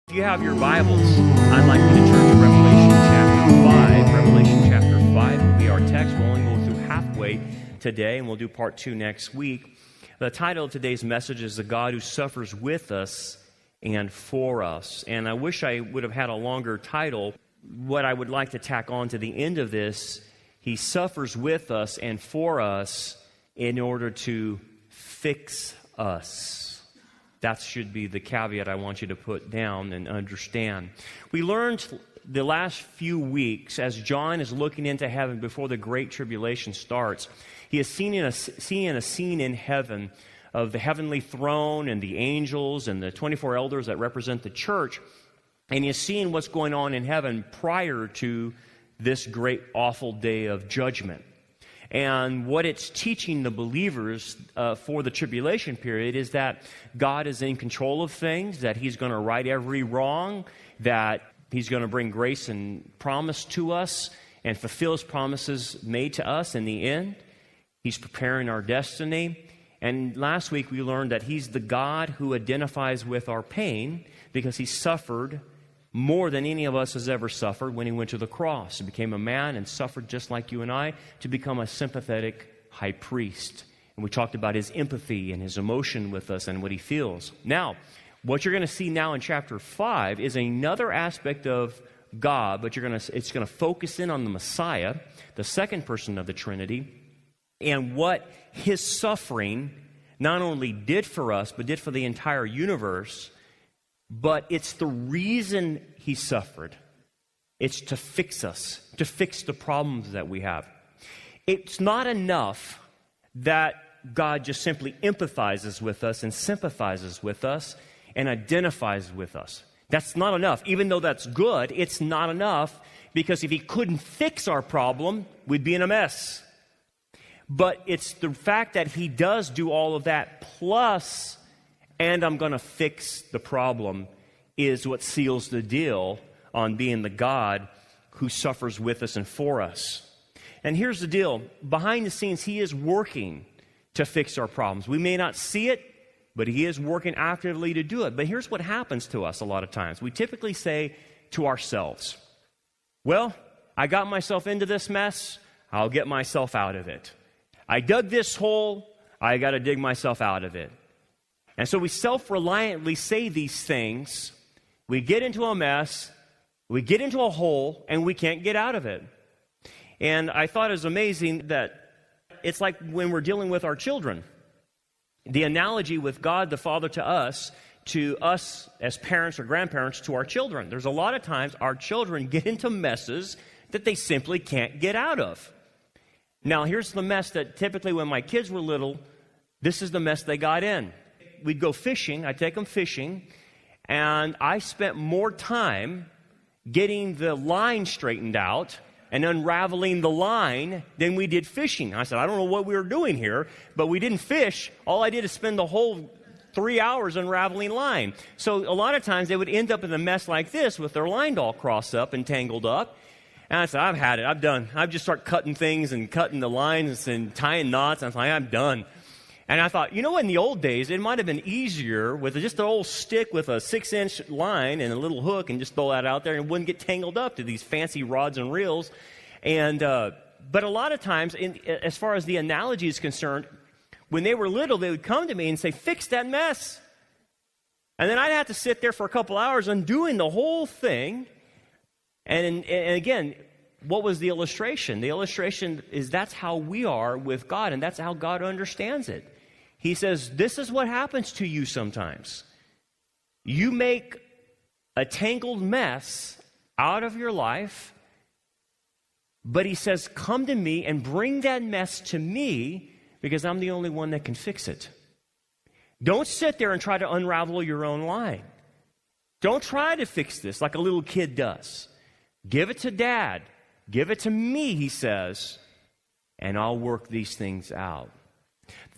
If you have your Bibles, I'd like you to turn to Revelation chapter 5. Revelation chapter 5 will be our text. We'll only go through halfway today, and we'll do part 2 next week. The title of today's message is The God Who Suffers With Us and For Us. And I wish I would have had a longer title. What I would like to tack on to the end of this, He suffers with us and for us in order to fix us. That should be the caveat I want you to put down and understand. We learned the last few weeks, as John is looking into heaven before the Great Tribulation starts, he is seeing a scene in heaven of the heavenly throne and the angels and the 24 elders that represent the church, and he is seeing what's going on in heaven prior to this great awful day of judgment. And what it's teaching the believers for the tribulation period is that God is in control of things, that He's going to right every wrong, that He's going to bring grace and promise to us and fulfill His promises made to us in the end. He's preparing our destiny. And last week we learned that He's the God who identifies with our pain because He suffered more than any of us has ever suffered when He went to the cross. He became a man and suffered just like you and I to become a sympathetic high priest. And we talked about His empathy and His emotion with us and what He feels. Now, what you're going to see now in chapter 5 is another aspect of God, but it's going to focus in on the Messiah, the second person of the Trinity, and what His suffering not only did for us, but did for the entire universe. But it's the reason He suffered. It's to fix us, to fix the problems that we have. It's not enough that God just simply empathizes with us and sympathizes with us and identifies with us. That's not enough. Even though that's good, it's not enough, because if He couldn't fix our problem, we'd be in a mess. But it's the fact that He does do all of that plus, and I'm going to fix the problem, is what seals the deal on being the God who suffers with us and for us. And here's the deal. Behind the scenes, He is working to fix our problems. We may not see it, but He is working actively to do it. But here's what happens to us a lot of times. We typically say to ourselves, well, I got myself into this mess, I'll get myself out of it. I dug this hole, I got to dig myself out of it. And so we self-reliantly say these things. We get into a mess, we get into a hole, and we can't get out of it. And I thought it was amazing that it's like when we're dealing with our children. The analogy with God the Father to us as parents or grandparents to our children. There's a lot of times our children get into messes that they simply can't get out of. Now, here's the mess that typically when my kids were little, this is the mess they got in. We'd go fishing, I'd take them fishing, and I spent more time getting the line straightened out and unraveling the line than we did fishing. I said, I don't know what we were doing here, but we didn't fish. All I did is spend the whole 3 hours unraveling line. So a lot of times they would end up in a mess like this with their line all crossed up and tangled up. And I said, I've had it, I'm done. I've just start cutting things and cutting the lines and tying knots. I was like, I'm done. And I thought, in the old days, it might have been easier with just an old stick with a 6-inch line and a little hook and just throw that out there and it wouldn't get tangled up to these fancy rods and reels. And but a lot of times, as far as the analogy is concerned, when they were little, they would come to me and say, fix that mess. And then I'd have to sit there for a couple hours undoing the whole thing. And again, what was the illustration? The illustration is that's how we are with God, and that's how God understands it. He says, this is what happens to you sometimes. You make a tangled mess out of your life, but He says, come to me and bring that mess to me because I'm the only one that can fix it. Don't sit there and try to unravel your own line. Don't try to fix this like a little kid does. Give it to Dad. Give it to me, He says, and I'll work these things out.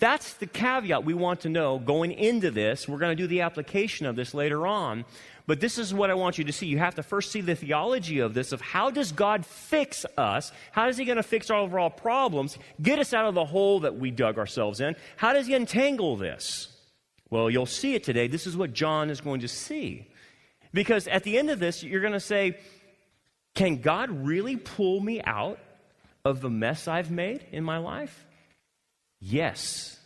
That's the caveat we want to know going into this. We're going to do the application of this later on. But this is what I want you to see. You have to first see the theology of this, of how does God fix us? How is He going to fix our overall problems? Get us out of the hole that we dug ourselves in. How does He untangle this? Well, you'll see it today. This is what John is going to see. Because at the end of this, you're going to say, can God really pull me out of the mess I've made in my life? Yes.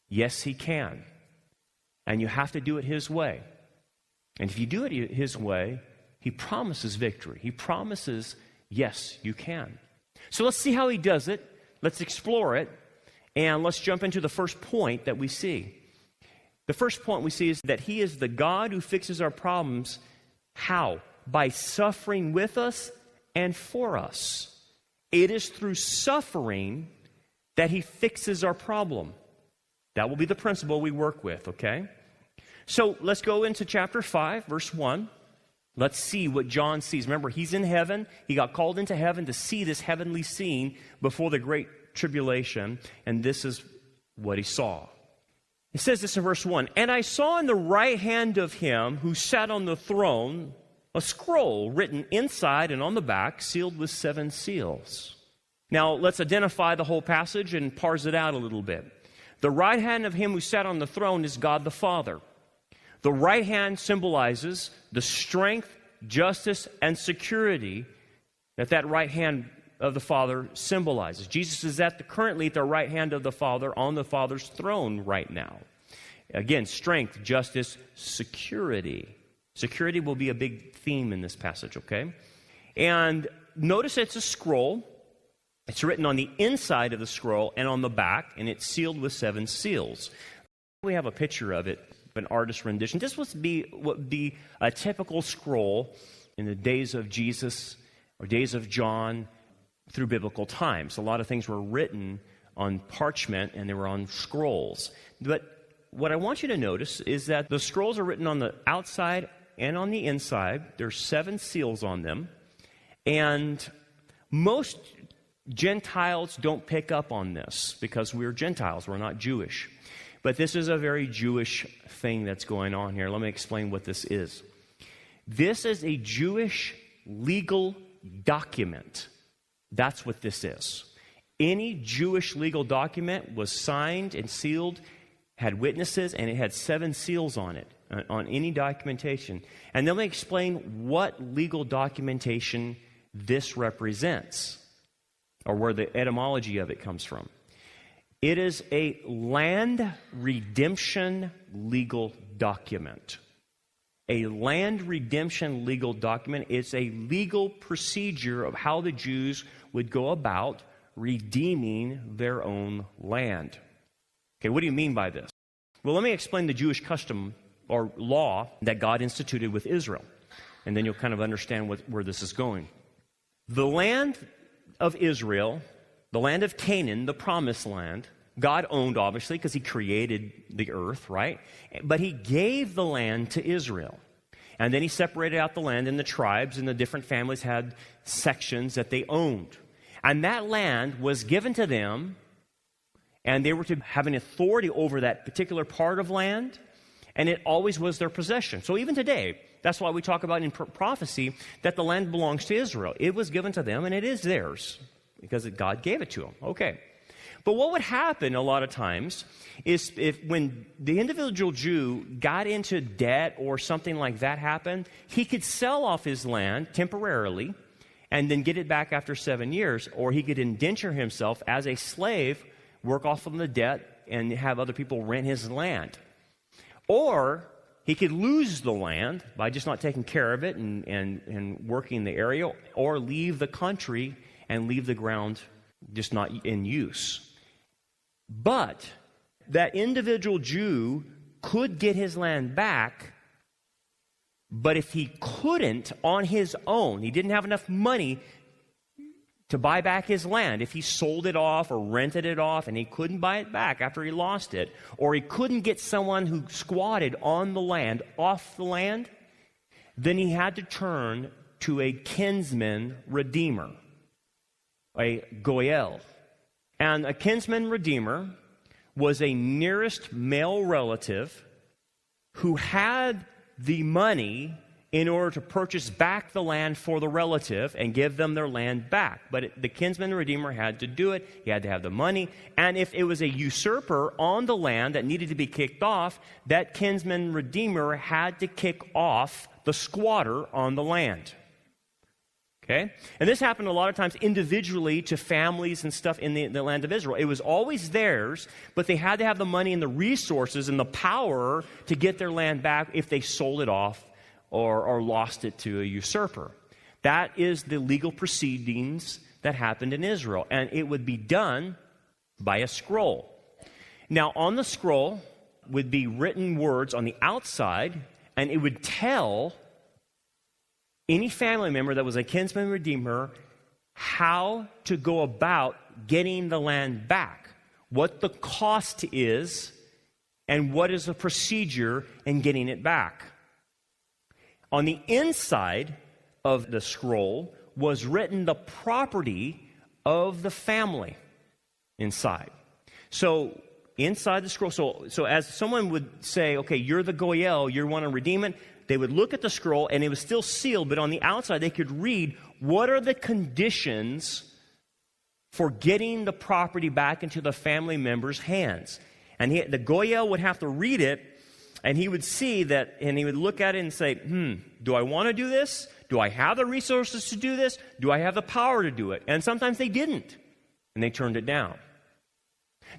Yes, he can. And you have to do it his way. And if you do it his way, he promises victory. He promises, yes, you can. So let's see how he does it. Let's explore it. And let's jump into the first point that we see. The first point we see is that he is the God who fixes our problems. How? By suffering with us and for us. It is through suffering that he fixes our problem. That will be the principle we work with, okay? So let's go into chapter 5, verse 1. Let's see what John sees. Remember, he's in heaven. He got called into heaven to see this heavenly scene before the great tribulation, and this is what he saw. It says this in verse 1, "And I saw in the right hand of him who sat on the throne a scroll written inside and on the back, sealed with 7 seals." Now, let's identify the whole passage and parse it out a little bit. The right hand of him who sat on the throne is God the Father. The right hand symbolizes the strength, justice, and security that right hand of the Father symbolizes. Jesus is currently at the right hand of the Father on the Father's throne right now. Again, strength, justice, security. Security will be a big theme in this passage, okay? And notice it's a scroll. It's written on the inside of the scroll and on the back, and it's sealed with 7 seals. We have a picture of it, an artist rendition. This would be a typical scroll in the days of Jesus or days of John through biblical times. A lot of things were written on parchment and they were on scrolls. But what I want you to notice is that the scrolls are written on the outside and on the inside. There's 7 seals on them. And most Gentiles don't pick up on this because we're Gentiles, we're not Jewish. But this is a very Jewish thing that's going on here. Let me explain what this is. This is a Jewish legal document. That's what this is. Any Jewish legal document was signed and sealed, had witnesses, and it had 7 seals on it, on any documentation. And let me explain what legal documentation this represents, or where the etymology of it comes from. It is a land redemption legal document. A land redemption legal document is a legal procedure of how the Jews would go about redeeming their own land. Okay, what do you mean by this? Well, let me explain the Jewish custom or law that God instituted with Israel, and then you'll kind of understand where this is going. The land of Israel, the land of Canaan, the promised land, God owned, obviously, because he created the earth, right? But he gave the land to Israel. And then he separated out the land, and the tribes and the different families had sections that they owned. And that land was given to them, and they were to have an authority over that particular part of land, and it always was their possession. So even today, that's why we talk about in prophecy that the land belongs to Israel. It was given to them, and it is theirs because God gave it to them. Okay. But what would happen a lot of times is when the individual Jew got into debt or something like that happened, he could sell off his land temporarily and then get it back after 7 years, or he could indenture himself as a slave, work off of the debt, and have other people rent his land. Or he could lose the land by just not taking care of it and working the area, or leave the country and leave the ground just not in use. But that individual Jew could get his land back, but if he couldn't on his own, he didn't have enough money to buy back his land, if he sold it off or rented it off and he couldn't buy it back after he lost it, or he couldn't get someone who squatted on the land off the land, then he had to turn to a kinsman redeemer, a goel. And a kinsman redeemer was a nearest male relative who had the money in order to purchase back the land for the relative and give them their land back. But the kinsman redeemer had to do it. He had to have the money. And if it was a usurper on the land that needed to be kicked off, that kinsman redeemer had to kick off the squatter on the land. Okay? And this happened a lot of times individually to families and stuff in the land of Israel. It was always theirs, but they had to have the money and the resources and the power to get their land back if they sold it off or lost it to a usurper. That is the legal proceedings that happened in Israel. And it would be done by a scroll. Now, on the scroll would be written words on the outside, and it would tell any family member that was a kinsman redeemer how to go about getting the land back, what the cost is, and what is the procedure in getting it back. On the inside of the scroll was written the property of the family inside. So inside the scroll, so as someone would say, okay, you're the goyel, you want to redeem it, they would look at the scroll, and it was still sealed, but on the outside they could read what are the conditions for getting the property back into the family member's hands. And the goyel would have to read it, and he would see that, and he would look at it and say, do I want to do this? Do I have the resources to do this? Do I have the power to do it? And sometimes they didn't, and they turned it down.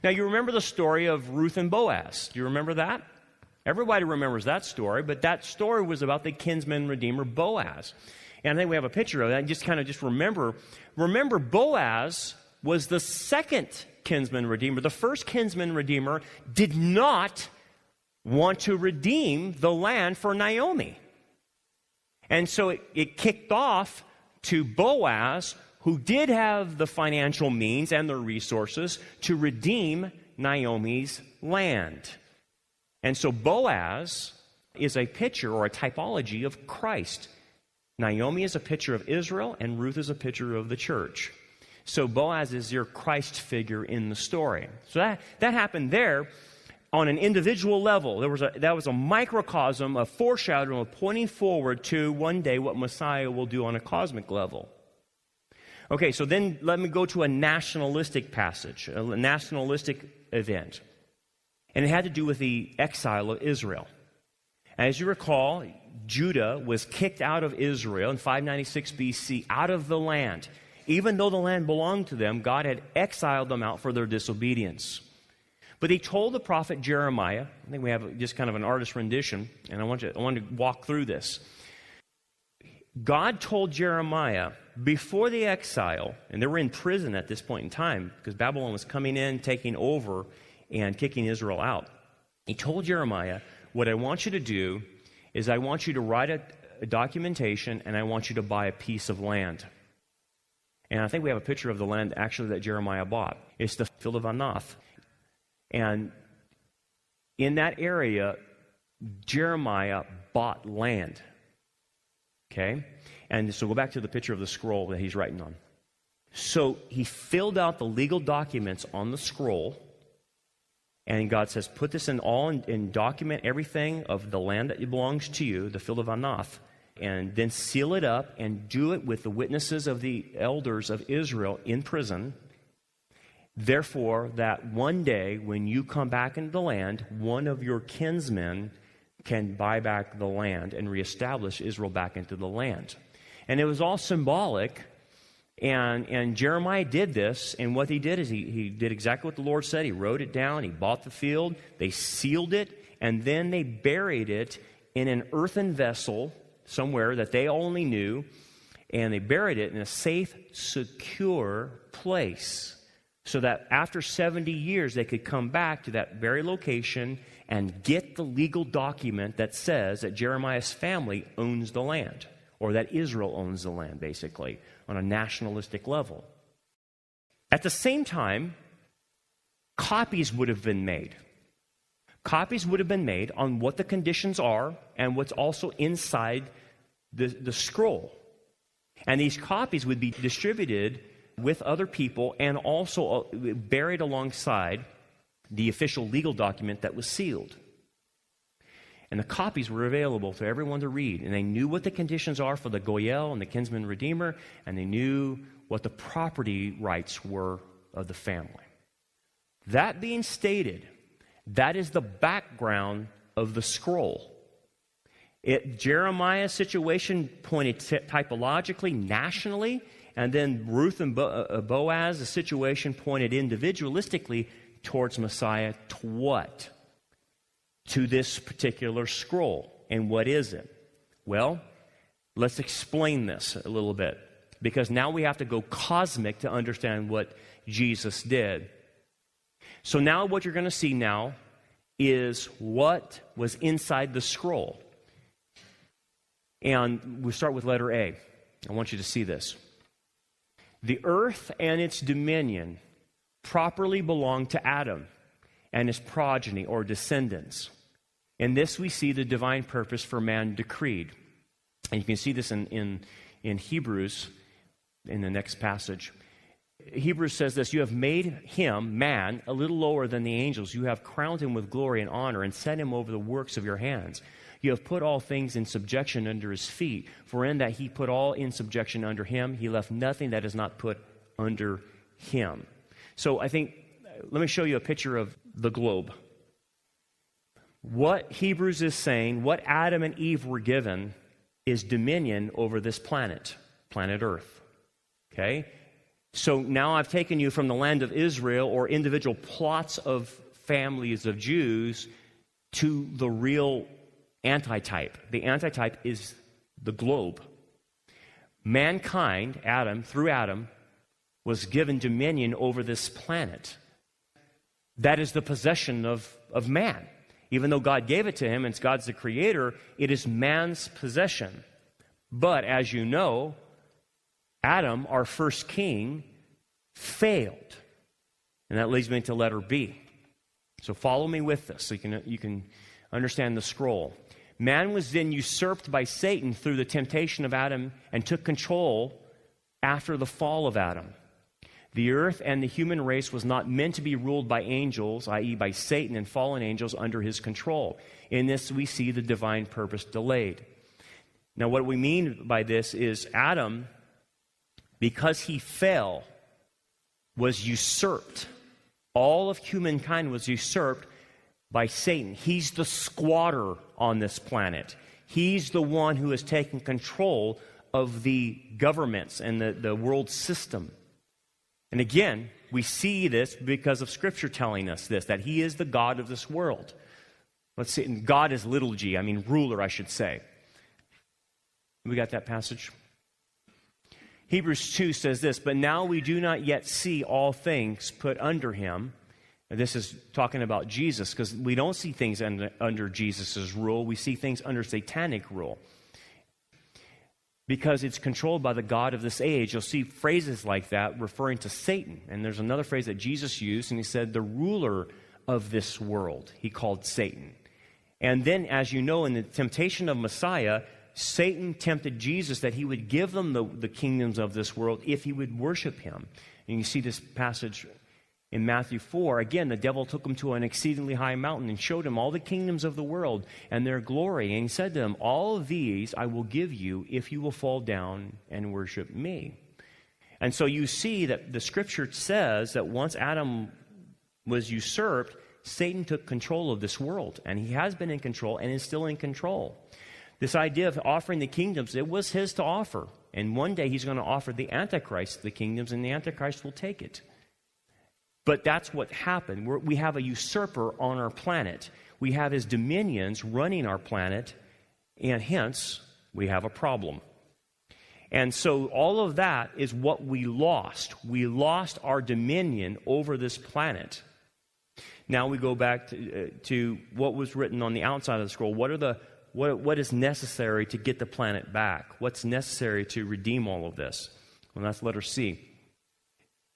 Now, you remember the story of Ruth and Boaz. Do you remember that? Everybody remembers that story, but that story was about the kinsman redeemer Boaz. And I think we have a picture of that. And just remember Boaz was the second kinsman redeemer. The first kinsman redeemer did not want to redeem the land for Naomi. And so it kicked off to Boaz, who did have the financial means and the resources to redeem Naomi's land. And so Boaz is a picture or a typology of Christ. Naomi is a picture of Israel, and Ruth is a picture of the church. So Boaz is your Christ figure in the story. So that happened there on an individual level. That was a microcosm, a foreshadowing, of pointing forward to one day what Messiah will do on a cosmic level. Okay, so then let me go to a nationalistic passage, a nationalistic event. And it had to do with the exile of Israel. As you recall, Judah was kicked out of Israel in 596 BC, out of the land. Even though the land belonged to them, God had exiled them out for their disobedience. But he told the prophet Jeremiah, I think we have just kind of an artist rendition, and I want to walk through this. God told Jeremiah before the exile, and they were in prison at this point in time, because Babylon was coming in, taking over, and kicking Israel out. He told Jeremiah, what I want you to do is I want you to write a documentation, and I want you to buy a piece of land. And I think we have a picture of the land actually that Jeremiah bought. It's the field of Anath. And in that area, Jeremiah bought land. Okay? And so go back to the picture of the scroll that he's writing on. So he filled out the legal documents on the scroll, and God says, put this in and document everything of the land that belongs to you, the field of Anath, and then seal it up and do it with the witnesses of the elders of Israel in prison. Therefore, that one day when you come back into the land, one of your kinsmen can buy back the land and reestablish Israel back into the land. And it was all symbolic. And Jeremiah did this, and what he did is he did exactly what the Lord said. He wrote it down, he bought the field, they sealed it, and then they buried it in an earthen vessel somewhere that they only knew, and they buried it in a safe, secure place so that after 70 years they could come back to that very location and get the legal document that says that Jeremiah's family owns the land, or that Israel owns the land, basically, on a nationalistic level. At the same time, copies would have been made. Copies would have been made on what the conditions are and what's also inside the scroll. And these copies would be distributed with other people and also buried alongside the official legal document that was sealed. And the copies were available to everyone to read. And they knew what the conditions are for the Goyel and the kinsman redeemer, and they knew what the property rights were of the family. That being stated, that is the background of the scroll. Jeremiah's situation pointed typologically, nationally, and then Ruth and Boaz, the situation pointed individualistically towards Messiah. To what? To this particular scroll. And what is it? Well, let's explain this a little bit, because now we have to go cosmic to understand what Jesus did. So now what you're going to see now is what was inside the scroll. And we start with letter A. I want you to see this. The earth and its dominion properly belonged to Adam and his progeny or descendants. In this we see the divine purpose for man decreed. And you can see this in Hebrews in the next passage. Hebrews says this: you have made him, man, a little lower than the angels. You have crowned him with glory and honor and set him over the works of your hands. You have put all things in subjection under his feet. For in that he put all in subjection under him, he left nothing that is not put under him. So I think, let me show you a picture of the globe. What Hebrews is saying, what Adam and Eve were given, is dominion over this planet Earth. Okay? So now I've taken you from the land of Israel or individual plots of families of Jews to the real antitype. The antitype is the globe. Mankind, Adam, through Adam, was given dominion over this planet. That is the possession of man. Even though God gave it to him and God's the creator, it is man's possession. But as you know, Adam, our first king, failed. And that leads me to letter B. So follow me with this so you can understand the scroll. Man was then usurped by Satan through the temptation of Adam and took control after the fall of Adam. The earth and the human race was not meant to be ruled by angels, i.e. by Satan and fallen angels under his control. In this we see the divine purpose delayed. Now what we mean by this is Adam, because he fell, was usurped. All of humankind was usurped by Satan. He's the squatter on this planet. He's the one who has taken control of the governments and the world system. And again, we see this because of Scripture telling us this, that he is the God of this world. Let's see, God is little g, ruler, I should say. We got that passage? Hebrews 2 says this: but now we do not yet see all things put under him. And this is talking about Jesus, because we don't see things under Jesus' rule. We see things under satanic rule, because it's controlled by the God of this age. You'll see phrases like that referring to Satan. And there's another phrase that Jesus used, and he said, the ruler of this world, he called Satan. And then, as you know, in the temptation of Messiah, Satan tempted Jesus that he would give them the kingdoms of this world if he would worship him. And you see this passage in Matthew 4. Again, the devil took him to an exceedingly high mountain and showed him all the kingdoms of the world and their glory. And he said to him, all of these I will give you if you will fall down and worship me. And so you see that the Scripture says that once Adam was usurped, Satan took control of this world. And he has been in control and is still in control. This idea of offering the kingdoms, it was his to offer. And one day he's going to offer the Antichrist the kingdoms, and the Antichrist will take it. But that's what happened. We have a usurper on our planet. We have his dominions running our planet, and hence we have a problem. And so all of that is what we lost. We lost our dominion over this planet. Now we go back to what was written on the outside of the scroll. What is necessary to get the planet back? What's necessary to redeem all of this? Well, that's letter C.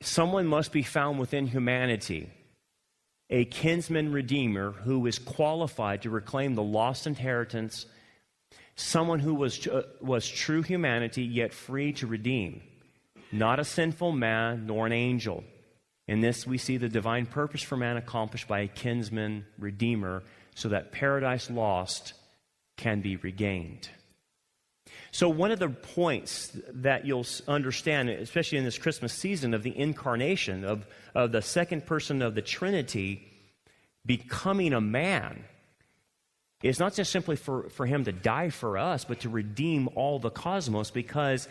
Someone must be found within humanity, a kinsman redeemer who is qualified to reclaim the lost inheritance, someone who was true humanity yet free to redeem, not a sinful man nor an angel. In this we see the divine purpose for man accomplished by a kinsman redeemer, so that paradise lost can be regained. So one of the points that you'll understand, especially in this Christmas season, of the incarnation, of the second person of the Trinity becoming a man, is not just simply for him to die for us, but to redeem all the cosmos, because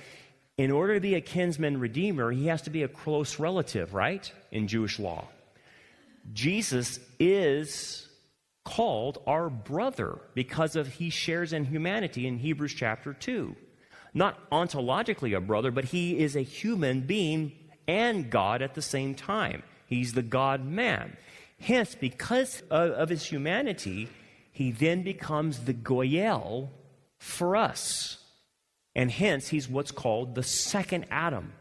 in order to be a kinsman redeemer, he has to be a close relative, right? In Jewish law. Jesus is called our brother because of he shares in humanity in Hebrews chapter 2. Not ontologically a brother, but he is a human being and God at the same time. He's the God-man. Hence, because of his humanity, he then becomes the Goyel for us. And hence, he's what's called the second Adam.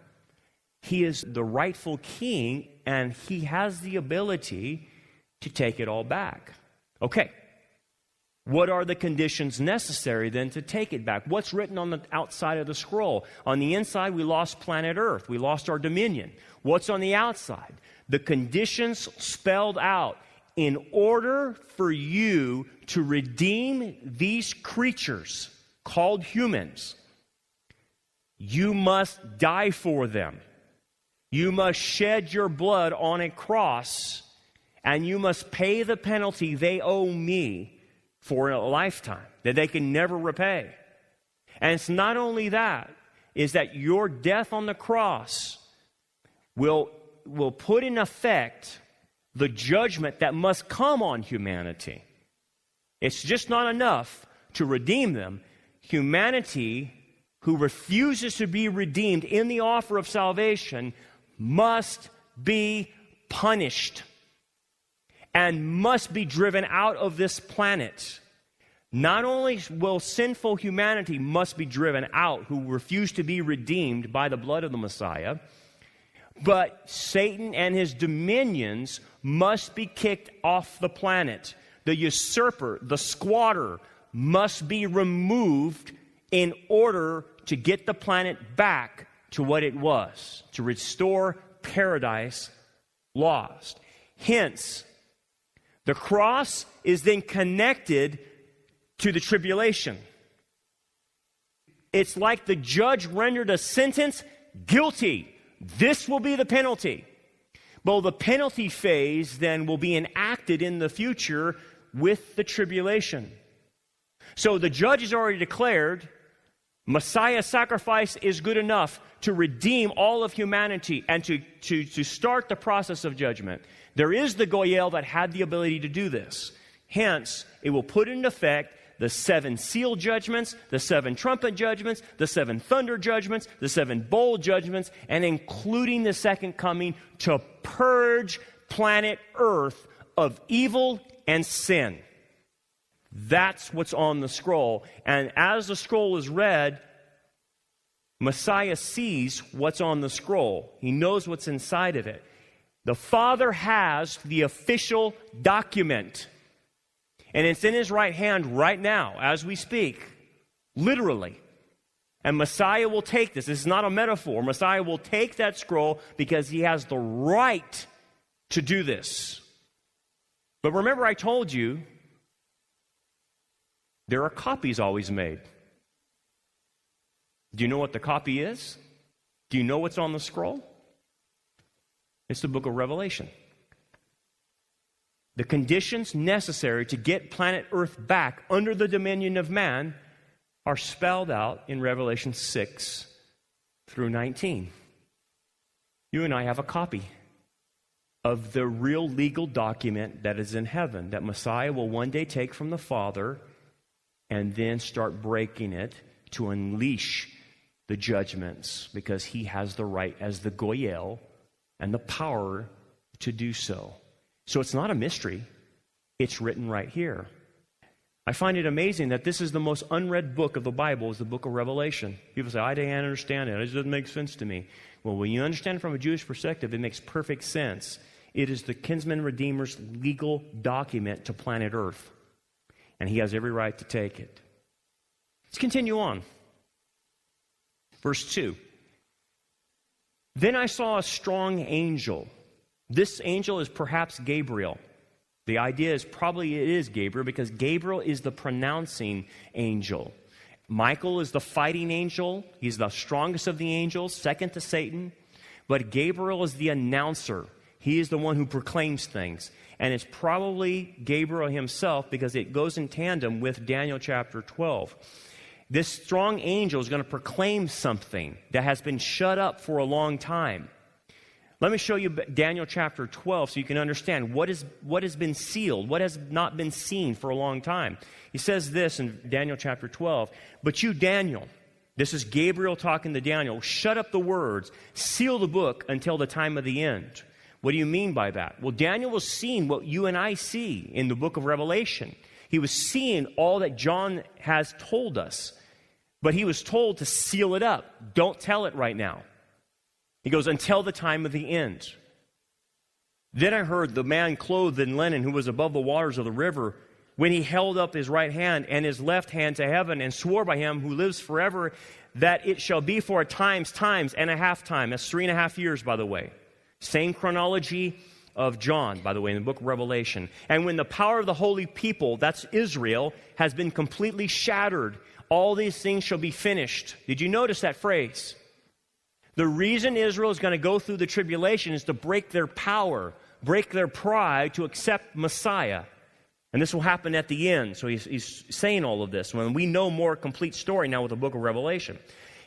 He is the rightful king, and he has the ability to take it all back. Okay, what are the conditions necessary then to take it back? What's written on the outside of the scroll? On the inside, we lost planet Earth. We lost our dominion. What's on the outside? The conditions spelled out. In order for you to redeem these creatures called humans, you must die for them. You must shed your blood on a cross, and you must pay the penalty they owe me for a lifetime that they can never repay. And it's not only that, is that your death on the cross will put in effect the judgment that must come on humanity. It's just not enough to redeem them. Humanity who refuses to be redeemed in the offer of salvation must be punished and must be driven out of this planet. Not only will sinful humanity must be driven out who refuse to be redeemed by the blood of the Messiah, but Satan and his dominions must be kicked off the planet. The usurper, the squatter, must be removed in order to get the planet back to what it was, to restore paradise lost. Hence, the cross is then connected to the tribulation. It's like the judge rendered a sentence guilty. This will be the penalty. Well, the penalty phase then will be enacted in the future with the tribulation. So the judge has already declared Messiah's sacrifice is good enough to redeem all of humanity and to start the process of judgment. There is the Goyel that had the ability to do this. Hence, it will put into effect the 7 seal judgments, the 7 trumpet judgments, the 7 thunder judgments, the 7 bowl judgments, and including the second coming to purge planet Earth of evil and sin. That's what's on the scroll. And as the scroll is read, Messiah sees what's on the scroll. He knows what's inside of it. The Father has the official document. And it's in his right hand right now as we speak. Literally. And Messiah will take this. This is not a metaphor. Messiah will take that scroll because he has the right to do this. But remember, I told you, there are copies always made. Do you know what the copy is? Do you know what's on the scroll? It's the book of Revelation. The conditions necessary to get planet Earth back under the dominion of man are spelled out in Revelation 6 through 19. You and I have a copy of the real legal document that is in heaven that Messiah will one day take from the Father and then start breaking it to unleash the judgments, because he has the right as the Goyel and the power to do so. So it's not a mystery. It's written right here. I find it amazing that this is the most unread book of the Bible, is the book of Revelation. People say, I can't understand it. It doesn't make sense to me. Well, when you understand it from a Jewish perspective, it makes perfect sense. It is the kinsman redeemer's legal document to planet Earth. And he has every right to take it. Let's continue on. Verse 2. Then I saw a strong angel. This angel is perhaps Gabriel. The idea is probably it is Gabriel, because Gabriel is the pronouncing angel. Michael is the fighting angel. He's the strongest of the angels, second to Satan. But Gabriel is the announcer. He is the one who proclaims things. And it's probably Gabriel himself, because it goes in tandem with Daniel chapter 12. This strong angel is going to proclaim something that has been shut up for a long time. Let me show you Daniel chapter 12 so you can understand what has been sealed, what has not been seen for a long time. He says this in Daniel chapter 12, "But you, Daniel," this is Gabriel talking to Daniel, "shut up the words, seal the book until the time of the end." What do you mean by that? Well, Daniel was seeing what you and I see in the book of Revelation. He was seeing all that John has told us, but he was told to seal it up. Don't tell it right now. He goes, until the time of the end. Then I heard the man clothed in linen who was above the waters of the river, when he held up his right hand and his left hand to heaven and swore by him who lives forever that it shall be for a times and a half time. That's 3.5 years, by the way. Same chronology of John, by the way, in the book of Revelation. And when the power of the holy people, that's Israel, has been completely shattered, all these things shall be finished. Did you notice that phrase? The reason Israel is going to go through the tribulation is to break their power, break their pride to accept Messiah. And this will happen at the end. So he's saying all of this when we know more complete story now with the book of Revelation.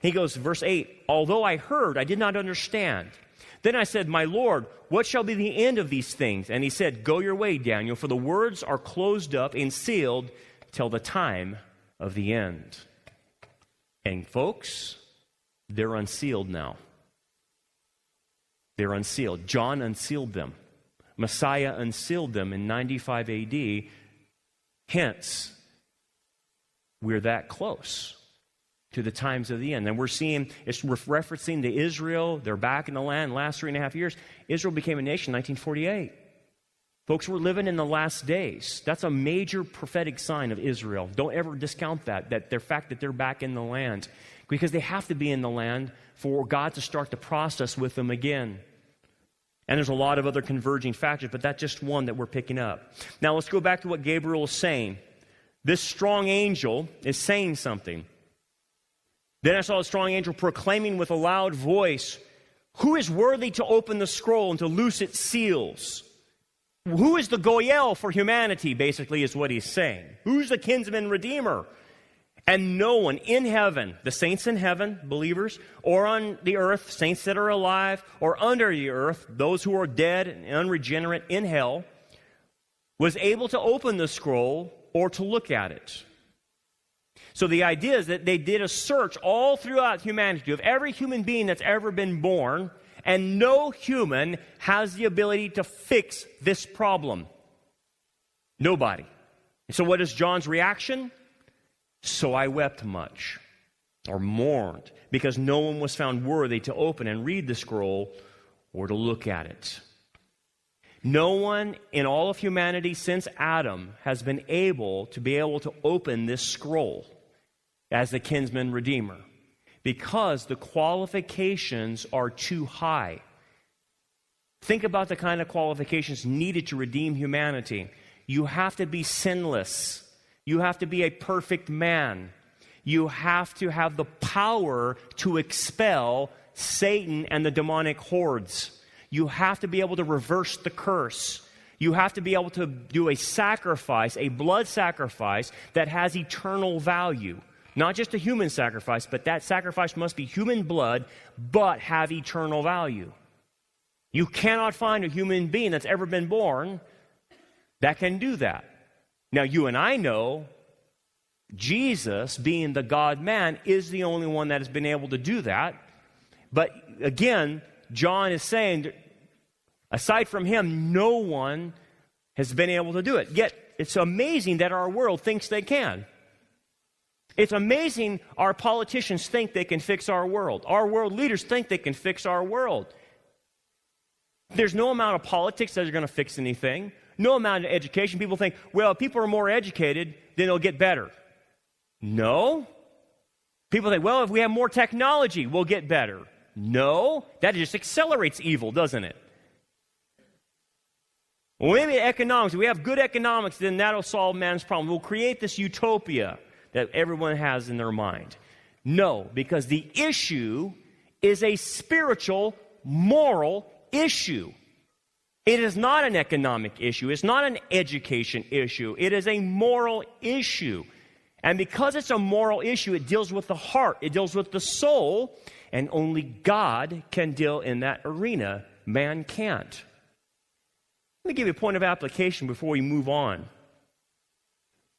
He goes, verse 8, "Although I heard, I did not understand. Then I said, my Lord, what shall be the end of these things? And he said, go your way, Daniel, for the words are closed up and sealed till the time of the end." And folks, they're unsealed now. They're unsealed. John unsealed them. Messiah unsealed them in 95 AD. Hence, we're that close to the times of the end. And we're seeing, it's referencing to Israel. They're back in the land last 3.5 years. Israel became a nation in 1948. Folks, we're living in the last days. That's a major prophetic sign of Israel. Don't ever discount that the fact that they're back in the land. Because they have to be in the land for God to start the process with them again. And there's a lot of other converging factors, but that's just one that we're picking up. Now let's go back to what Gabriel is saying. This strong angel is saying something. Then I saw a strong angel proclaiming with a loud voice, "Who is worthy to open the scroll and to loose its seals?" Who is the Goyel for humanity, basically, is what he's saying. Who's the kinsman redeemer? And no one in heaven, the saints in heaven, believers, or on the earth, saints that are alive, or under the earth, those who are dead and unregenerate in hell, was able to open the scroll or to look at it. So the idea is that they did a search all throughout humanity of every human being that's ever been born, and no human has the ability to fix this problem. Nobody. So what is John's reaction? "So I wept much," or mourned, because no one was found worthy to open and read the scroll or to look at it. No one in all of humanity since Adam has been able to open this scroll as the kinsman redeemer, because the qualifications are too high. Think about the kind of qualifications needed to redeem humanity. You have to be sinless. You have to be a perfect man. You have to have the power to expel Satan and the demonic hordes. You have to be able to reverse the curse. You have to be able to do a sacrifice, a blood sacrifice that has eternal value. Not just a human sacrifice, but that sacrifice must be human blood, but have eternal value. You cannot find a human being that's ever been born that can do that. Now, you and I know Jesus, being the God-man, is the only one that has been able to do that. But again, John is saying, aside from him, no one has been able to do it. Yet, it's amazing that our world thinks they can. It's amazing our politicians think they can fix our world. Our world leaders think they can fix our world. There's no amount of politics that is going to fix anything. No amount of education. People think, well, if people are more educated, then it'll get better. No. People think, well, if we have more technology, we'll get better. No. That just accelerates evil, doesn't it? Well, maybe economics. If we have good economics, then that'll solve man's problem. We'll create this utopia that everyone has in their mind. No, because the issue is a spiritual, moral issue. It is not an economic issue. It's not an education issue. It is a moral issue. And because it's a moral issue, it deals with the heart. It deals with the soul. And only God can deal in that arena. Man can't. Let me give you a point of application before we move on.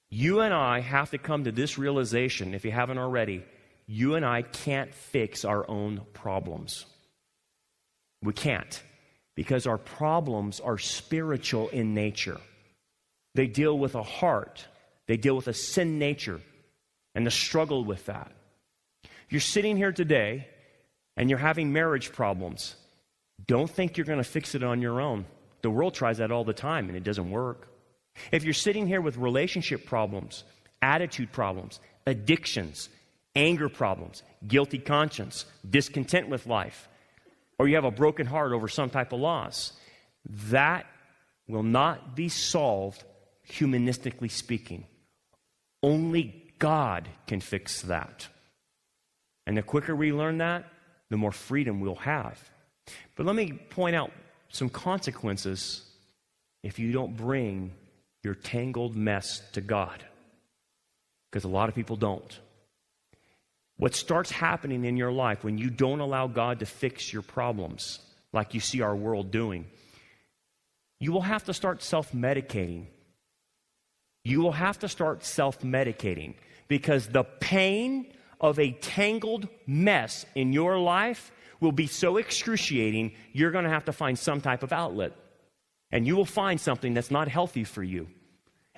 You and I have to come to this realization, if you haven't already. You and I can't fix our own problems. We can't. Because our problems are spiritual in nature. They deal with a heart. They deal with a sin nature and the struggle with that. You're sitting here today and you're having marriage problems. Don't think you're going to fix it on your own. The world tries that all the time and it doesn't work. If you're sitting here with relationship problems, attitude problems, addictions, anger problems, guilty conscience, discontent with life, or you have a broken heart over some type of loss, that will not be solved humanistically speaking. Only God can fix that. And the quicker we learn that, the more freedom we'll have. But let me point out some consequences if you don't bring your tangled mess to God. Because a lot of people don't. What starts happening in your life when you don't allow God to fix your problems, like you see our world doing, you will have to start self-medicating. You will have to start self-medicating because the pain of a tangled mess in your life will be so excruciating, you're going to have to find some type of outlet. And you will find something that's not healthy for you.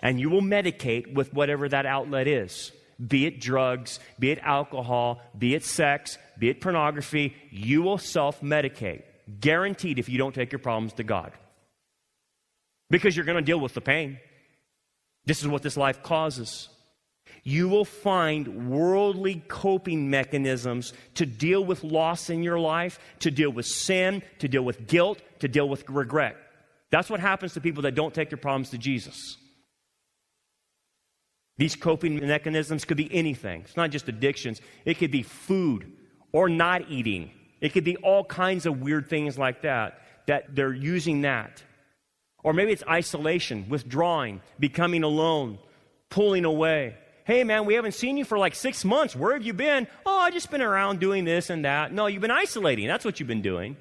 And you will medicate with whatever that outlet is. Be it drugs, be it alcohol, be it sex, be it pornography. You will self-medicate. Guaranteed if you don't take your problems to God. Because you're going to deal with the pain. This is what this life causes. You will find worldly coping mechanisms to deal with loss in your life, to deal with sin, to deal with guilt, to deal with regret. That's what happens to people that don't take their problems to Jesus. These coping mechanisms could be anything. It's not just addictions. It could be food or not eating. It could be all kinds of weird things like that they're using that. Or maybe it's isolation, withdrawing, becoming alone, pulling away. Hey, man, we haven't seen you for like 6 months. Where have you been? Oh, I've just been around doing this and that. No, you've been isolating. That's what you've been doing.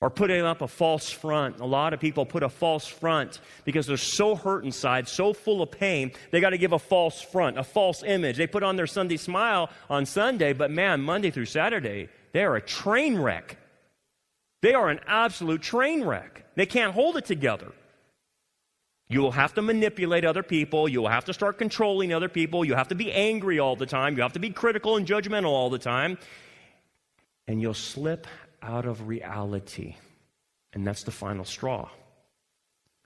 Or putting up a false front. A lot of people put a false front because they're so hurt inside, so full of pain, they got to give a false front, a false image. They put on their Sunday smile on Sunday, but man, Monday through Saturday, they are a train wreck. They are an absolute train wreck. They can't hold it together. You will have to manipulate other people. You will have to start controlling other people. You have to be angry all the time. You have to be critical and judgmental all the time. And you'll slip out of reality. And that's the final straw.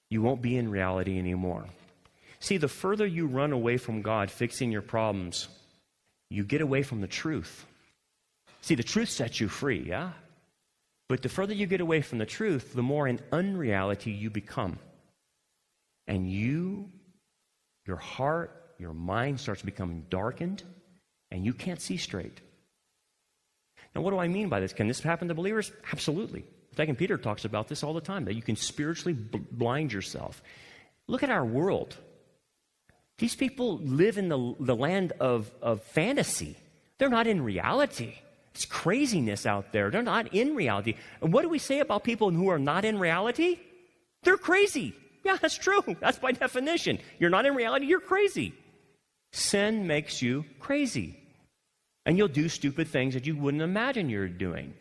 You won't be in reality anymore. See, the further you run away from God fixing your problems, you get away from the truth. See, the truth sets you free, yeah? But the further you get away from the truth, the more in unreality you become. And your heart, your mind starts becoming darkened, and you can't see straight. Now, what do I mean by this? Can this happen to believers? Absolutely. 2 Peter talks about this all the time, that you can spiritually blind yourself. Look at our world. These people live in the land of fantasy. They're not in reality. It's craziness out there. They're not in reality. And what do we say about people who are not in reality? They're crazy. Yeah, that's true. That's by definition. You're not in reality, you're crazy. Sin makes you crazy. And you'll do stupid things that you wouldn't imagine you're doing.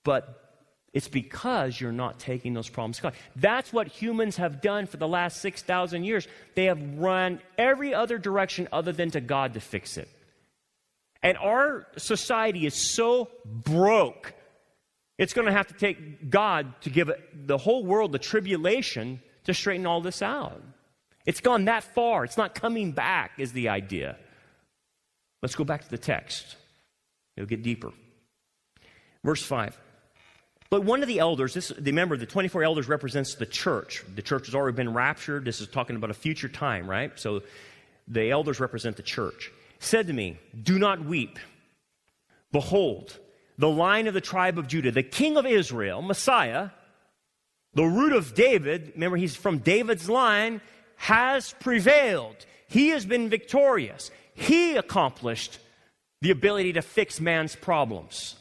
But it's because you're not taking those problems to God. That's what humans have done for the last 6,000 years. They have run every other direction other than to God to fix it. And our society is so broke, it's going to have to take God to give the whole world the tribulation to straighten all this out. It's gone that far. It's not coming back, is the idea. Let's go back to the text. It'll get deeper. Verse 5. But one of the elders, remember, the 24 elders represents the church. The church has already been raptured. This is talking about a future time, right? So the elders represent the church. Said to me, "Do not weep. Behold, the Lion of the tribe of Judah, the King of Israel, Messiah, the root of David," remember, he's from David's line, "has prevailed." He has been victorious. He accomplished the ability to fix man's problems.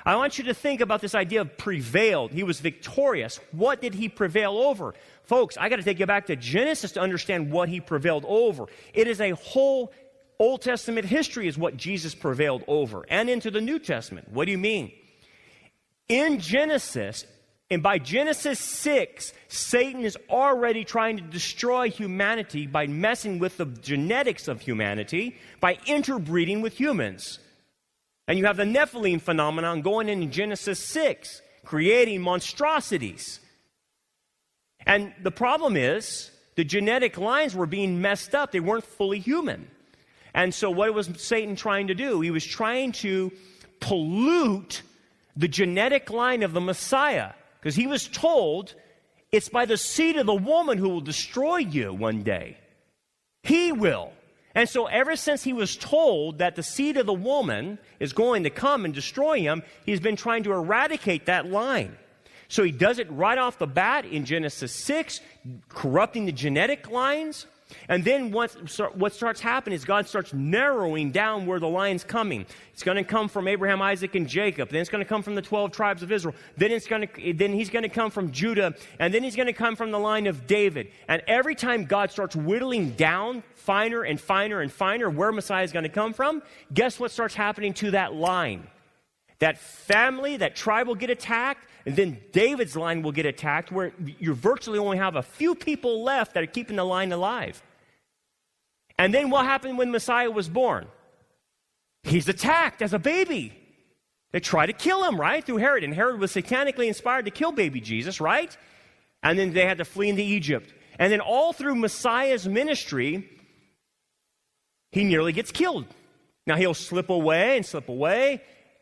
I want you to think about this idea of prevailed. He was victorious. What did he prevail over? Folks, I got to take you back to Genesis to understand what he prevailed over. It is a whole Old Testament history is what Jesus prevailed over, and into the New Testament. What do you mean? In Genesis, and by Genesis 6, Satan is already trying to destroy humanity by messing with the genetics of humanity, by interbreeding with humans. And you have the Nephilim phenomenon going in Genesis 6, creating monstrosities. And the problem is, the genetic lines were being messed up. They weren't fully human. And so what was Satan trying to do? He was trying to pollute the genetic line of the Messiah. Because he was told, it's by the seed of the woman who will destroy you one day. He will. And so ever since he was told that the seed of the woman is going to come and destroy him, he's been trying to eradicate that line. So he does it right off the bat in Genesis 6, corrupting the genetic lines. And then what starts happening is God starts narrowing down where the line's coming. It's going to come from Abraham, Isaac, and Jacob. Then it's going to come from the 12 tribes of Israel. Then he's going to come from Judah. And then he's going to come from the line of David. And every time God starts whittling down finer and finer and finer where Messiah is going to come from, guess what starts happening to that line? That family, that tribe will get attacked, and then David's line will get attacked, where you virtually only have a few people left that are keeping the line alive. And then what happened when Messiah was born? He's attacked as a baby. They try to kill him, right? Through Herod. And Herod was satanically inspired to kill baby Jesus, right? And then they had to flee into Egypt. And then all through Messiah's ministry, he nearly gets killed. Now he'll slip away,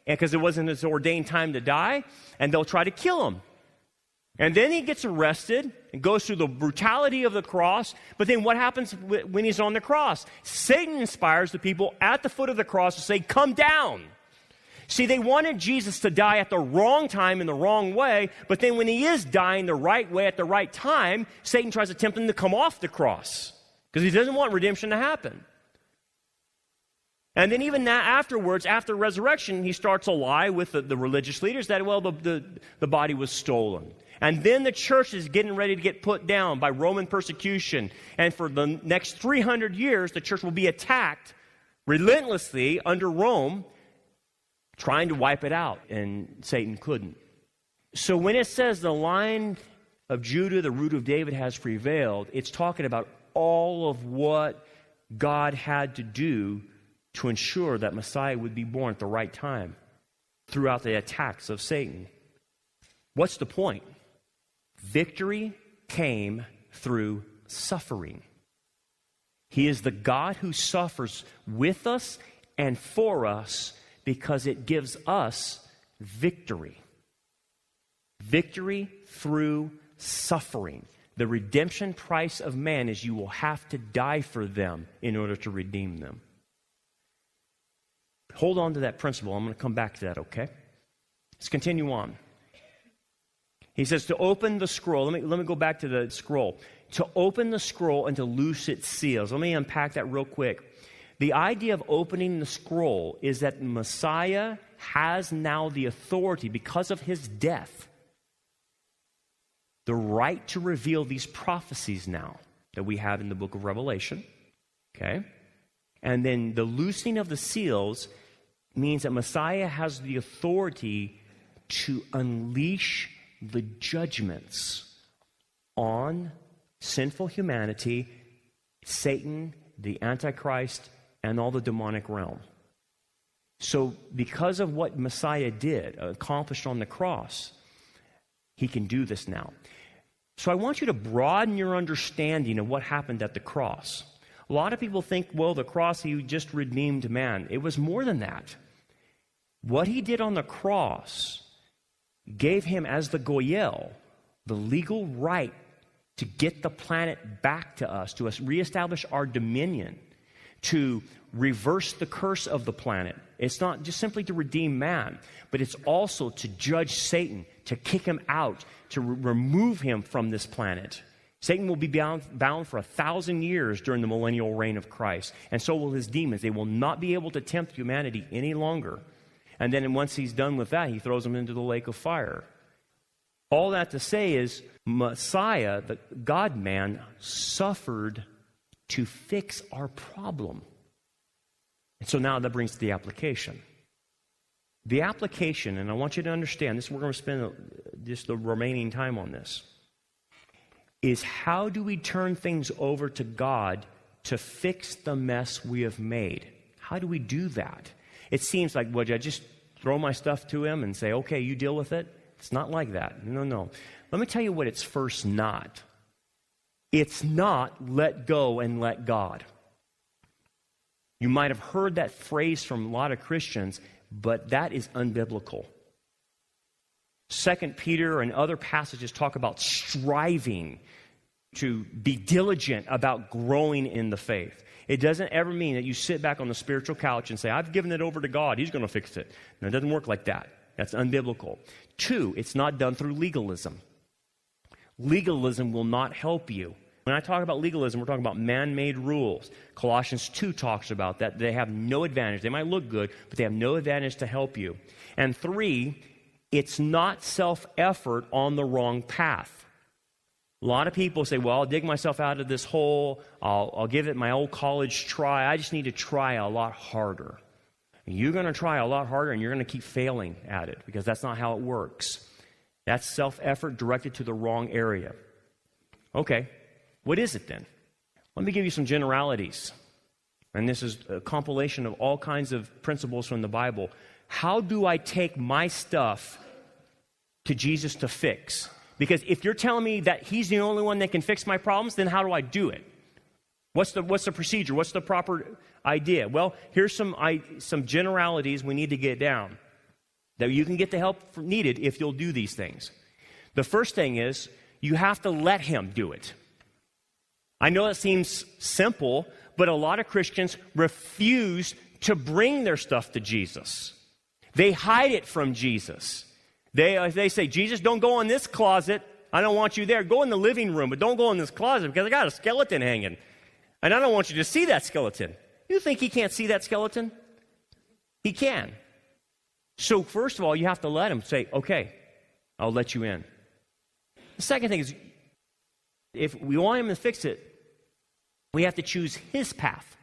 because it wasn't his ordained time to die, and they'll try to kill him. And then he gets arrested and goes through the brutality of the cross. But then what happens when he's on the cross? Satan inspires the people at the foot of the cross to say, "Come down." See, they wanted Jesus to die at the wrong time in the wrong way, but then when he is dying the right way at the right time, Satan tries to tempt him to come off the cross because he doesn't want redemption to happen. And then even afterwards, after resurrection, he starts a lie with the religious leaders that, well, the body was stolen. And then the church is getting ready to get put down by Roman persecution. And for the next 300 years, the church will be attacked relentlessly under Rome, trying to wipe it out. And Satan couldn't. So when it says the line of Judah, the root of David, has prevailed, it's talking about all of what God had to do to ensure that Messiah would be born at the right time throughout the attacks of Satan. What's the point? Victory came through suffering. He is the God who suffers with us and for us because it gives us victory. Victory through suffering. The redemption price of man is you will have to die for them in order to redeem them. Hold on to that principle. I'm going to come back to that, okay? Let's continue on. He says to open the scroll. Let me go back to the scroll. To open the scroll and to loose its seals. Let me unpack that real quick. The idea of opening the scroll is that Messiah has now the authority, because of his death, the right to reveal these prophecies now that we have in the book of Revelation. Okay? And then the loosing of the seals means that Messiah has the authority to unleash the judgments on sinful humanity, Satan, the Antichrist, and all the demonic realm. So because of what Messiah did, accomplished on the cross, he can do this now. So I want you to broaden your understanding of what happened at the cross. A lot of people think, well, the cross, he just redeemed man. It was more than that. What he did on the cross gave him as the Goyel the legal right to get the planet back to us, to us reestablish our dominion, to reverse the curse of the planet. It's not just simply to redeem man, but it's also to judge Satan, to kick him out, to remove him from this planet. Satan will be bound for 1,000 years during the millennial reign of Christ, and so will his demons. They will not be able to tempt humanity any longer. And then once he's done with that, he throws them into the lake of fire. All that to say is Messiah, the God-man, suffered to fix our problem. And so now that brings to the application. The application, and I want you to understand, this we're going to spend just the remaining time on this, is how do we turn things over to God to fix the mess we have made? How do we do that? It seems like, would I just throw my stuff to him and say, okay, you deal with it? It's not like that. No. Let me tell you what it's first not. It's not let go and let God. You might have heard that phrase from a lot of Christians, but that is unbiblical. 2 Peter and other passages talk about striving to be diligent about growing in the faith. It doesn't ever mean that you sit back on the spiritual couch and say, I've given it over to God, He's going to fix it. No, it doesn't work like that. That's unbiblical. 2, it's not done through legalism. Legalism will not help you. When I talk about legalism, we're talking about man-made rules. Colossians 2 talks about that. They have no advantage. They might look good, but they have no advantage to help you. And 3, it's not self-effort on the wrong path. A lot of people say, well, I'll dig myself out of this hole. I'll give it my old college try. I just need to try a lot harder. You're going to try a lot harder, and you're going to keep failing at it because that's not how it works. That's self-effort directed to the wrong area. Okay, what is it then? Let me give you some generalities. And this is a compilation of all kinds of principles from the Bible. How do I take my stuff to Jesus to fix? Because if you're telling me that He's the only one that can fix my problems, then how do I do it? What's the procedure? What's the proper idea? Well, here's some generalities we need to get down that you can get the help needed if you'll do these things. The first thing is you have to let Him do it. I know it seems simple, but a lot of Christians refuse to bring their stuff to Jesus. They hide it from Jesus. They say, Jesus, don't go in this closet. I don't want you there. Go in the living room, but don't go in this closet because I got a skeleton hanging. And I don't want you to see that skeleton. You think He can't see that skeleton? He can. So first of all, you have to let Him say, okay, I'll let you in. The second thing is, if we want Him to fix it, we have to choose His path.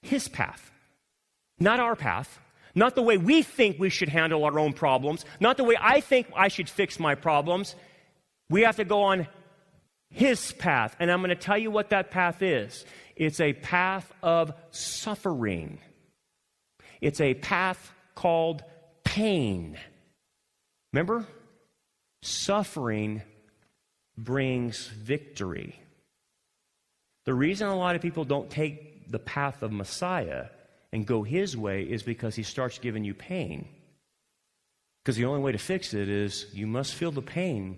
His path. Not our path. Not the way we think we should handle our own problems. Not the way I think I should fix my problems. We have to go on His path. And I'm going to tell you what that path is. It's a path of suffering. It's a path called pain. Remember? Suffering brings victory. The reason a lot of people don't take the path of Messiah and go His way is because He starts giving you pain. Because the only way to fix it is you must feel the pain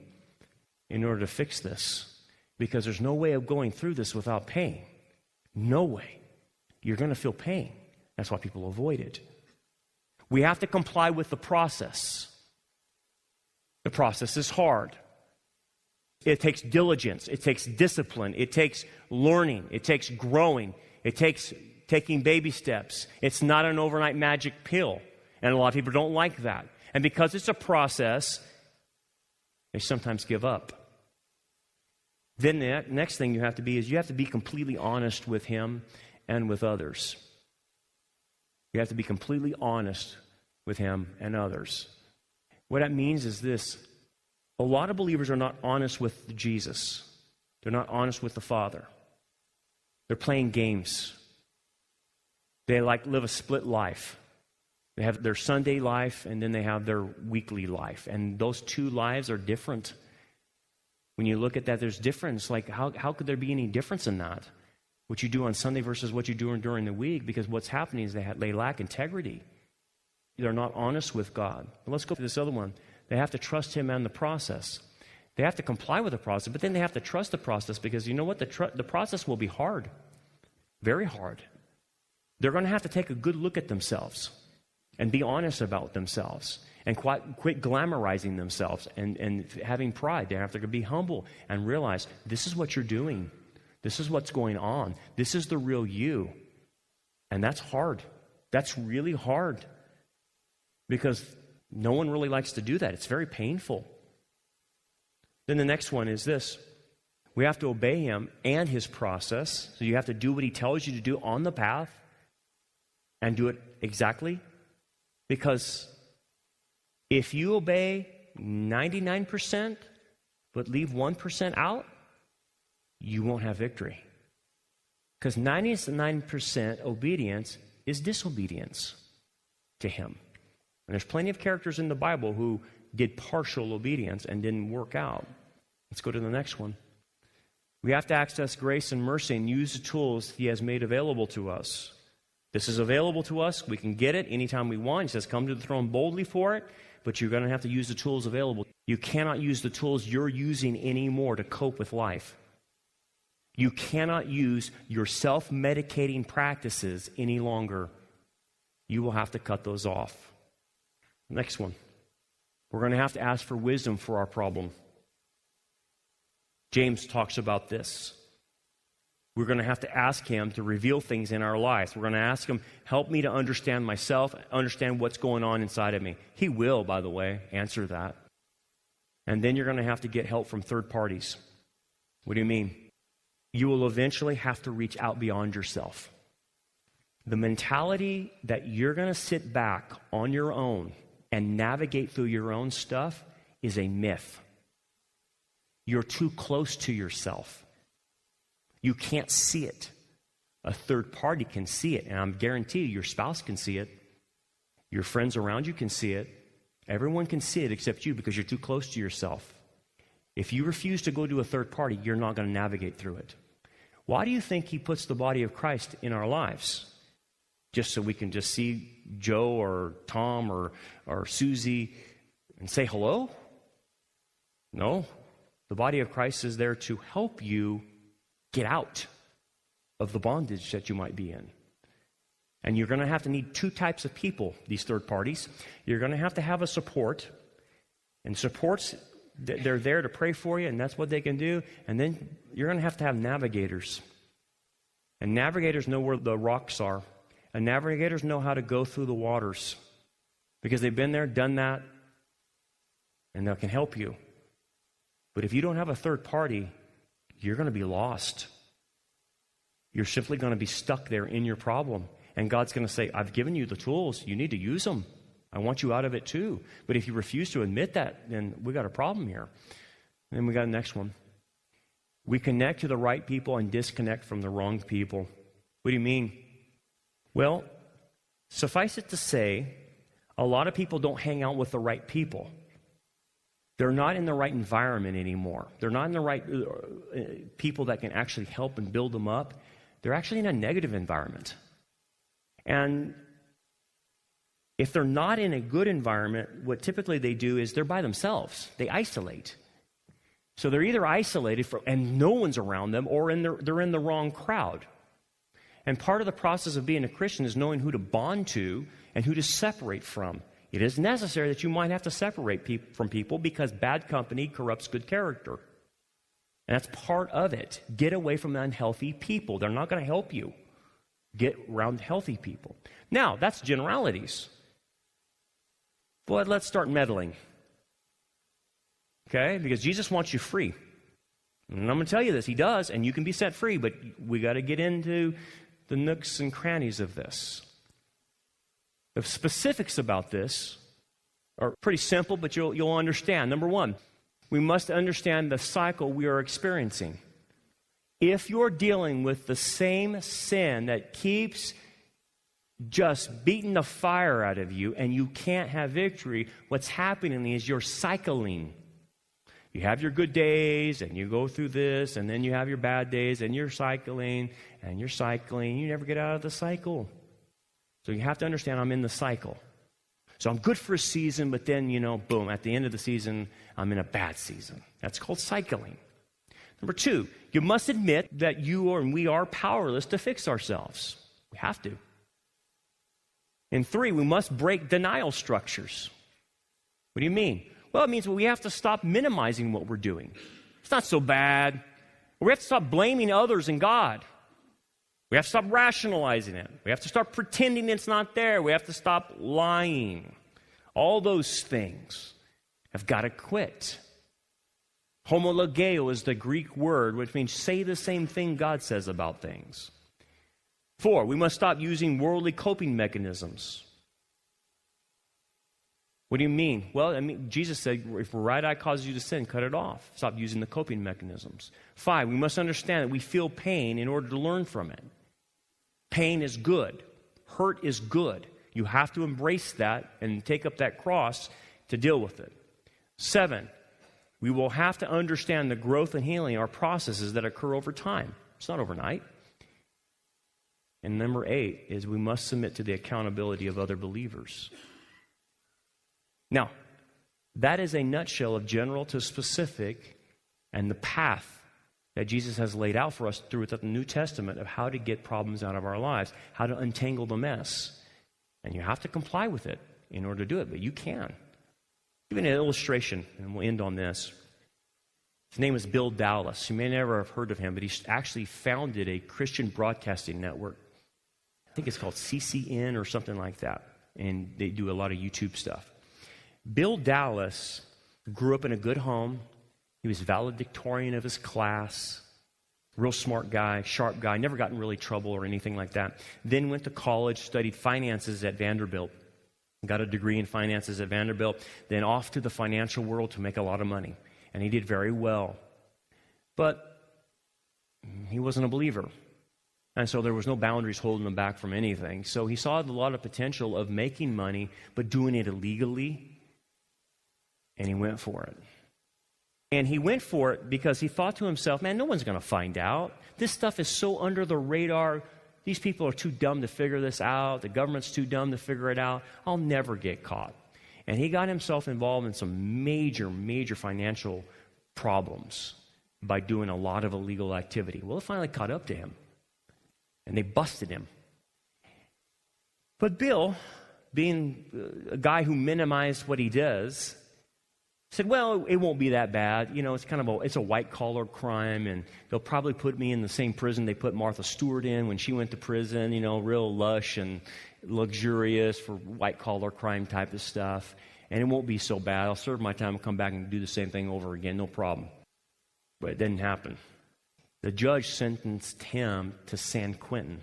in order to fix this. Because there's no way of going through this without pain. No way. You're going to feel pain. That's why people avoid it. We have to comply with the process. The process is hard. It takes diligence. It takes discipline. It takes learning. It takes growing. It takes taking baby steps. It's not an overnight magic pill. And a lot of people don't like that. And because it's a process, they sometimes give up. Then the next thing you have to be is you have to be completely honest with Him and with others. You have to be completely honest with Him and others. What that means is this. A lot of believers are not honest with Jesus. They're not honest with the Father. They're playing games. They live a split life. They have their Sunday life and then they have their weekly life. And those two lives are different. When you look at that, there's difference. Like, how could there be any difference in that? What you do on Sunday versus what you do during the week, because what's happening is they lack integrity. They're not honest with God. But let's go to this other one. They have to trust him and the process. They have to comply with the process, but then they have to trust the process because you know what? The process will be hard, very hard. They're going to have to take a good look at themselves and be honest about themselves and quit glamorizing themselves and having pride. They have to be humble and realize this is what you're doing. This is what's going on. This is the real you. And that's hard. That's really hard because no one really likes to do that. It's very painful. Then the next one is this. We have to obey him and his process. So you have to do what he tells you to do on the path and do it exactly. Because if you obey 99% but leave 1% out, you won't have victory. Because 99% obedience is disobedience to him. And there's plenty of characters in the Bible who did partial obedience and didn't work out. Let's go to the next one. We have to access grace and mercy and use the tools he has made available to us. This is available to us. We can get it anytime we want. He says, come to the throne boldly for it, but you're going to have to use the tools available. You cannot use the tools you're using anymore to cope with life. You cannot use your self-medicating practices any longer. You will have to cut those off. Next one. We're going to have to ask for wisdom for our problem. James talks about this. We're going to have to ask him to reveal things in our lives. We're going to ask him, help me to understand myself, understand what's going on inside of me. He will, by the way, answer that. And then you're going to have to get help from third parties. What do you mean? You will eventually have to reach out beyond yourself. The mentality that you're going to sit back on your own and navigate through your own stuff is a myth. You're too close to yourself. You can't see it. A third party can see it, and I'm guarantee you your spouse can see it. Your friends around you can see it. Everyone can see it except you because you're too close to yourself. If you refuse to go to a third party, you're not going to navigate through it. Why do you think he puts the body of Christ in our lives? Just so we can just see Joe or Tom or Susie and say hello? No. The body of Christ is there to help you get out of the bondage that you might be in. And you're going to have to need two types of people, these third parties. You're going to have a support. And supports, they're there to pray for you, and that's what they can do. And then you're going to have navigators. And navigators know where the rocks are. And navigators know how to go through the waters. Because they've been there, done that, and they can help you. But if you don't have a third party, you're going to be lost. You're simply going to be stuck there in your problem. And God's going to say, I've given you the tools. You need to use them. I want you out of it too. But if you refuse to admit that, then we got a problem here. And then we got the next one. We connect to the right people and disconnect from the wrong people. What do you mean? Well, suffice it to say, a lot of people don't hang out with the right people. They're not in the right environment anymore. They're not in the right people that can actually help and build them up. They're actually in a negative environment. And if they're not in a good environment, what typically they do is they're by themselves. They isolate. So they're either isolated and no one's around them, or they're in the wrong crowd. And part of the process of being a Christian is knowing who to bond to and who to separate from. It is necessary that you might have to separate from people because bad company corrupts good character. And that's part of it. Get away from unhealthy people. They're not going to help you. Get around healthy people. Now, that's generalities. But let's start meddling. Okay? Because Jesus wants you free. And I'm going to tell you this. He does, and you can be set free, but we got to get into the nooks and crannies of this. The specifics about this are pretty simple, but you'll understand. Number one, we must understand the cycle we are experiencing. If you're dealing with the same sin that keeps just beating the fire out of you and you can't have victory, what's happening is you're cycling. You have your good days and you go through this, and then you have your bad days and you're cycling and you're cycling. You never get out of the cycle. So you have to understand I'm in the cycle. So I'm good for a season, but then, boom, at the end of the season, I'm in a bad season. That's called cycling. Number 2, you must admit that we are powerless to fix ourselves. We have to. And 3, we must break denial structures. What do you mean? Well, it means we have to stop minimizing what we're doing. It's not so bad. We have to stop blaming others and God. We have to stop rationalizing it. We have to start pretending it's not there. We have to stop lying. All those things have got to quit. Homologeo is the Greek word, which means say the same thing God says about things. 4, we must stop using worldly coping mechanisms. What do you mean? Well, Jesus said, if the right eye causes you to sin, cut it off. Stop using the coping mechanisms. 5, we must understand that we feel pain in order to learn from it. Pain is good. Hurt is good. You have to embrace that and take up that cross to deal with it. 7, we will have to understand the growth and healing are processes that occur over time. It's not overnight. And number 8 is we must submit to the accountability of other believers. Now, that is a nutshell of general to specific and the path that Jesus has laid out for us through the New Testament of how to get problems out of our lives, how to untangle the mess. And you have to comply with it in order to do it, but you can. Give an illustration, and we'll end on this. His name is Bill Dallas. You may never have heard of him, but he actually founded a Christian broadcasting network. I think it's called CCN or something like that, and they do a lot of YouTube stuff. Bill Dallas grew up in a good home. He was valedictorian of his class, real smart guy, sharp guy, never got in really trouble or anything like that. Then went to college, studied finances at Vanderbilt, got a degree in finances at Vanderbilt, then off to the financial world to make a lot of money. And he did very well. But he wasn't a believer. And so there was no boundaries holding him back from anything. So he saw a lot of potential of making money, but doing it illegally. And he went for it. And he went for it because he thought to himself, man, no one's going to find out. This stuff is so under the radar. These people are too dumb to figure this out. The government's too dumb to figure it out. I'll never get caught. And he got himself involved in some major, major financial problems by doing a lot of illegal activity. Well, it finally caught up to him. And they busted him. But Bill, being a guy who minimized what he does, said, well, it won't be that bad. It's a white-collar crime, and they'll probably put me in the same prison they put Martha Stewart in when she went to prison, real lush and luxurious for white-collar crime type of stuff. And it won't be so bad. I'll serve my time and come back and do the same thing over again, no problem. But it didn't happen. The judge sentenced him to San Quentin.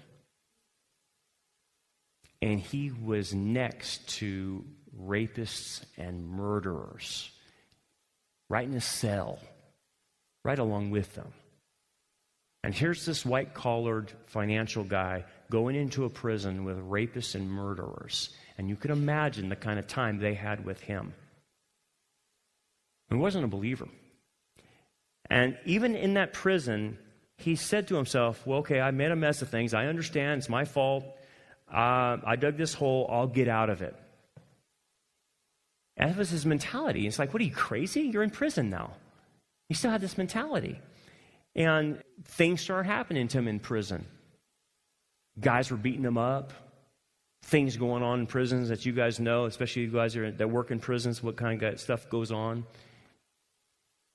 And he was next to rapists and murderers, right in a cell, right along with them. And here's this white-collared financial guy going into a prison with rapists and murderers. And you can imagine the kind of time they had with him. He wasn't a believer. And even in that prison, he said to himself, well, okay, I made a mess of things. I understand. It's my fault. I dug this hole. I'll get out of it. And that was his mentality. It's like, what are you, crazy? You're in prison now. He still had this mentality. And things started happening to him in prison. Guys were beating him up. Things going on in prisons that you guys know, especially you guys that work in prisons, what kind of stuff goes on.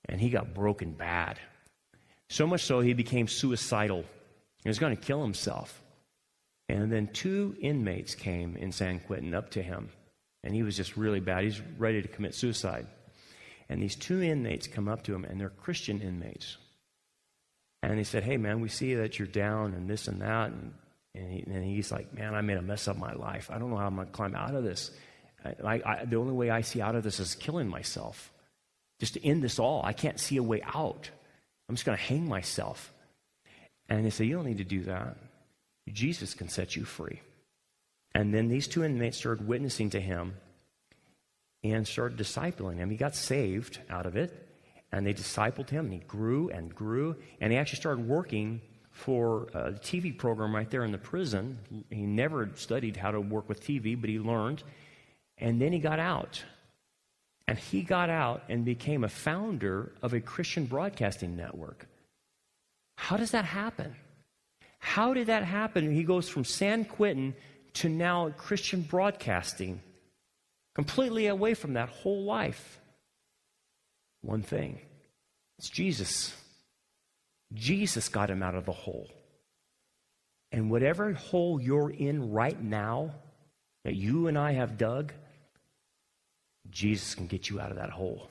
And he got broken bad. So much so he became suicidal. He was going to kill himself. And then 2 inmates came in San Quentin up to him. And he was just really bad. He's ready to commit suicide. And these 2 inmates come up to him, and they're Christian inmates. And he said, hey, man, we see that you're down and this and that. And he's like, man, I made a mess of my life. I don't know how I'm going to climb out of this. The only way I see out of this is killing myself. Just to end this all. I can't see a way out. I'm just going to hang myself. And they said, you don't need to do that. Jesus can set you free. And then these 2 inmates started witnessing to him and started discipling him. He got saved out of it, and they discipled him, and he grew and grew. And he actually started working for a TV program right there in the prison. He never studied how to work with TV, but he learned. And then he got out. And he got out and became a founder of a Christian broadcasting network. How does that happen? How did that happen? He goes from San Quentin to now Christian broadcasting, completely away from that whole life. One thing, it's Jesus. Jesus got him out of the hole. And whatever hole you're in right now that you and I have dug, Jesus can get you out of that hole.